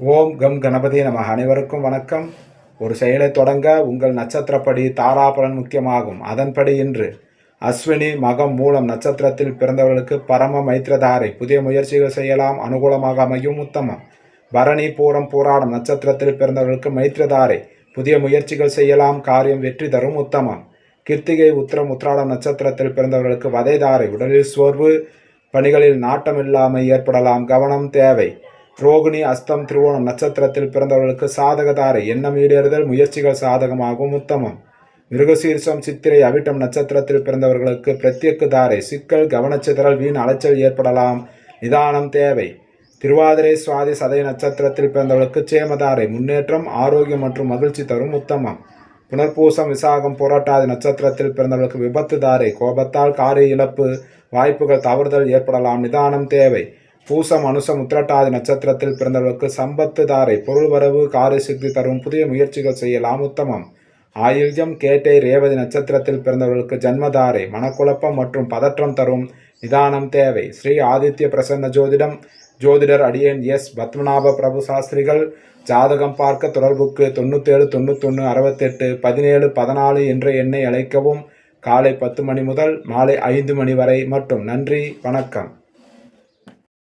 ஓம் come Ganapathi நமக. அனைவருக்கும் வணக்கம். ஒரு செயலை தொடங்க உங்கள் நட்சத்திரப்படி தாராபலன் முக்கியமாகும். அதன்படி இன்று அஸ்வினி மகம் மூலம் நட்சத்திரத்தில் பிறந்தவர்களுக்கு பரம மைத்திரதாரை புதிய முயற்சிகள் செய்யலாம், அனுகூலமாக அமையும், உத்தமம். பரணி பூரம் பூராடம் நட்சத்திரத்தில் பிறந்தவர்களுக்கு மைத்திரதாரை புதிய முயற்சிகள் செய்யலாம், காரியம் வெற்றி தரும், உத்தமம். கிருத்திகை உத்திரம் உத்திராடம் நட்சத்திரத்தில் பிறந்தவர்களுக்கு வதைதாரை உடலில் சோர்வு, பணிகளில் நாட்டமில்லாமை ஏற்படலாம், கவனம் தேவை. ரோகிணி அஸ்தம் திருவோணம் நட்சத்திரத்தில் பிறந்தவர்களுக்கு சாதகதாரை எண்ணம் ஈடேறுதல், முயற்சிகள் சாதகமாகும், உத்தமம். மிருகசீர்ஷம் சித்திரை அவிட்டம் நட்சத்திரத்தில் பிறந்தவர்களுக்கு பிரத்யக்கு தாரை சிக்கல், கவனச்சிதறல், வீண் அலைச்சல் ஏற்படலாம், நிதானம் தேவை. திருவாதிரை சுவாதி சதய நட்சத்திரத்தில் பிறந்தவர்களுக்கு சேமதாரை முன்னேற்றம், ஆரோக்கியம் மற்றும் மகிழ்ச்சி தரும், உத்தமம். புனர்பூசம் விசாகம் போராட்டாதி நட்சத்திரத்தில் பிறந்தவர்களுக்கு விபத்து தாரை கோபத்தால் காரிய இழப்பு, வாய்ப்புகள் தவறுதல் ஏற்படலாம், நிதானம் தேவை. பூசம் அனுசம் உத்திரட்டாதி நட்சத்திரத்தில் பிறந்தவர்களுக்கு சம்பத்து தாரை பொருள் வரவு, காரிய சித்தி தரும், புதிய முயற்சிகள் செய்யலாம், உத்தமம். ஆயுள்யம் கேட்டை ரேவதி நட்சத்திரத்தில் பிறந்தவர்களுக்கு ஜன்மதாரை மனக்குழப்பம் மற்றும் பதற்றம் தரும், நிதானம் தேவை. ஸ்ரீ ஆதித்ய பிரசன்ன ஜோதிடம், ஜோதிடர் அடியேன் எஸ் பத்மநாப பிரபு சாஸ்திரிகள். ஜாதகம் பார்க்க தொடர்புக்கு 97 91 68 17 14 என்ற எண்ணை அழைக்கவும். காலை 10 மணி முதல் மாலை 5 மணி வரை மட்டும். நன்றி, வணக்கம்.